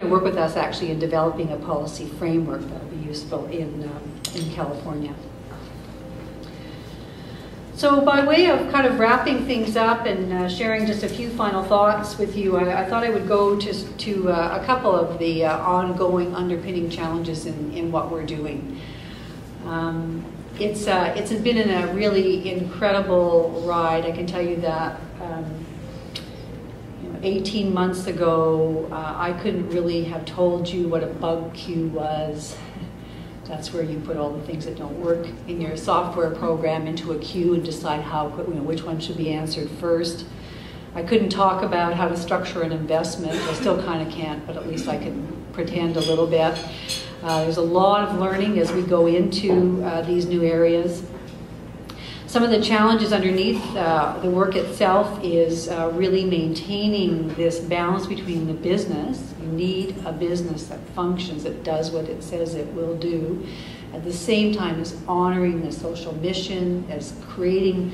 Work with us actually in developing a policy framework that will be useful in California. So by way of kind of wrapping things up and sharing just a few final thoughts with you, I thought I would go to a couple of the ongoing underpinning challenges in what we're doing. It's been a really incredible ride. I can tell you that 18 months ago, I couldn't really have told you what a bug queue was. That's where you put all the things that don't work in your software program into a queue and decide which one should be answered first. I couldn't talk about how to structure an investment. I still kind of can't, but at least I can pretend a little bit. There's a lot of learning as we go into these new areas. Some of the challenges underneath the work itself is really maintaining this balance between the business. You need a business that functions, that does what it says it will do, at the same time as honoring the social mission, as creating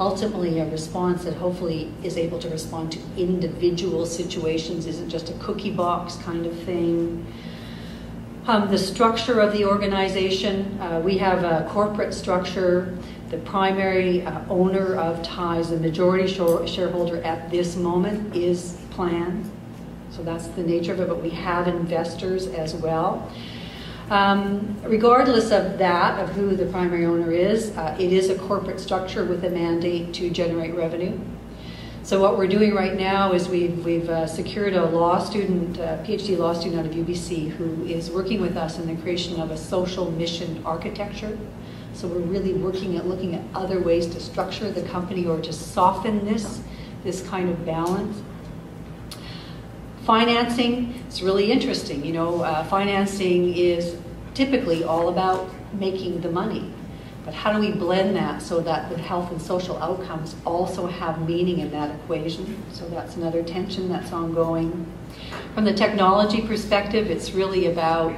ultimately a response that hopefully is able to respond to individual situations, isn't just a cookie box kind of thing. The structure of the organization, we have a corporate structure. The primary owner of Tyze, the majority shareholder at this moment, is Plan. So that's the nature of it, but we have investors as well. Regardless of that, of who the primary owner is, it is a corporate structure with a mandate to generate revenue. So what we're doing right now is we've secured a law student, PhD law student out of UBC, who is working with us in the creation of a social mission architecture. So we're really looking at other ways to structure the company or to soften this kind of balance. Financing is really interesting. Financing is typically all about making the money. But how do we blend that so that the health and social outcomes also have meaning in that equation? So that's another tension that's ongoing. From the technology perspective, it's really about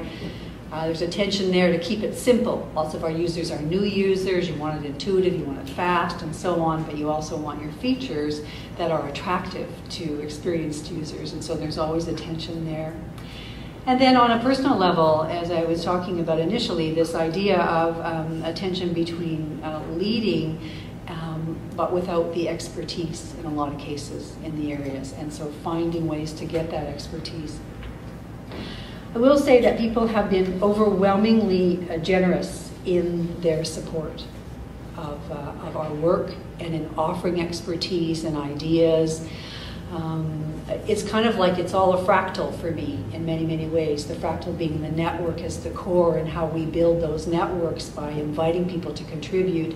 there's a tension there to keep it simple. Lots of our users are new users. You want it intuitive, you want it fast, and so on, but you also want your features that are attractive to experienced users, and so there's always a tension there. And then on a personal level, as I was talking about initially, this idea of a tension between leading, but without the expertise in a lot of cases in the areas, and so finding ways to get that expertise. I will say that people have been overwhelmingly generous in their support of our work and in offering expertise and ideas. It's kind of like it's all a fractal for me in many, many ways. The fractal being the network as the core and how we build those networks by inviting people to contribute.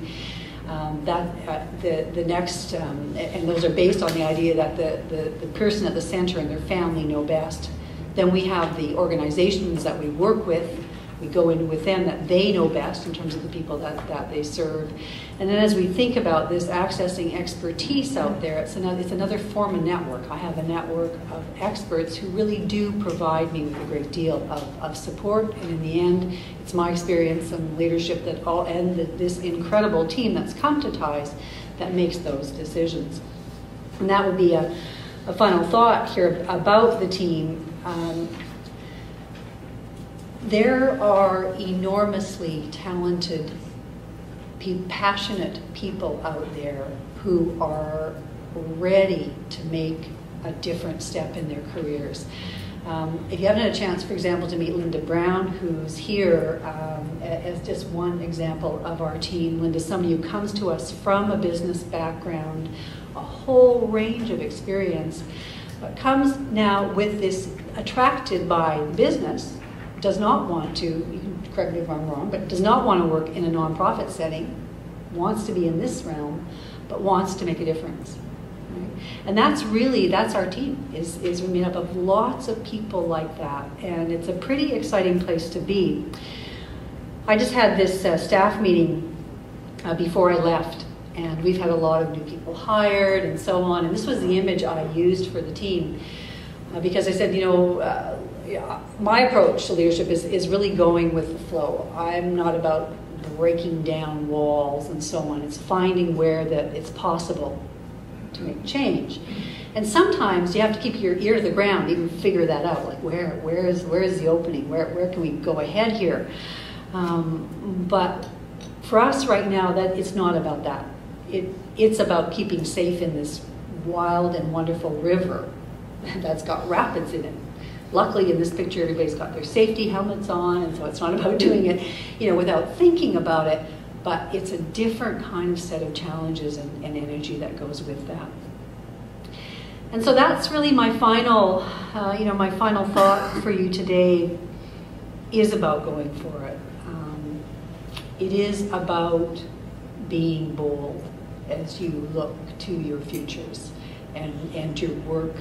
The next, and those are based on the idea that the person at the center and their family know best. Then we have the organizations that we work with. We go in with them that they know best in terms of the people that they serve. And then as we think about this accessing expertise out there, it's another form of network. I have a network of experts who really do provide me with a great deal of support. And in the end, it's my experience and leadership this incredible team that's come to Tyze that makes those decisions. And that would be a final thought here about the team. There are enormously talented, passionate people out there who are ready to make a different step in their careers. If you haven't had a chance, for example, to meet Linda Brown, who's here as just one example of our team. Linda, somebody who comes to us from a business background, a whole range of experience, but comes now with this attracted by business, does not want to, you can correct me if I'm wrong, but does not want to work in a nonprofit setting, wants to be in this realm, but wants to make a difference. Right? And that's our team, is made up of lots of people like that, and it's a pretty exciting place to be. I just had this staff meeting before I left, and we've had a lot of new people hired and so on, and this was the image I used for the team, because I said, my approach to leadership is really going with the flow. I'm not about breaking down walls and so on. It's finding where that it's possible to make change. And sometimes you have to keep your ear to the ground, even figure that out. Like where is the opening? Where can we go ahead here? But for us right now, that it's not about that. It's about keeping safe in this wild and wonderful river that's got rapids in it. Luckily, in this picture, everybody's got their safety helmets on, and so it's not about doing it, without thinking about it. But it's a different kind of set of challenges and energy that goes with that. And so that's really my final, my final thought for you today is about going for it. It is about being bold as you look to your futures and your work.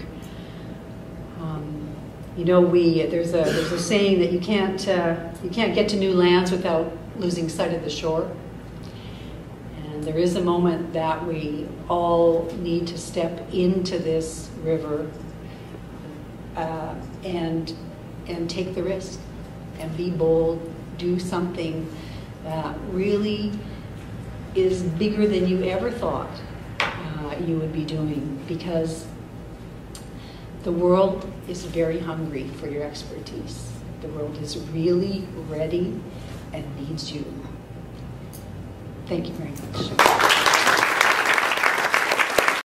There's a saying that you can't get to new lands without losing sight of the shore. And there is a moment that we all need to step into this river and take the risk and be bold, do something that really is bigger than you ever thought you would be doing, because the world is very hungry for your expertise. The world is really ready and needs you. Thank you very much.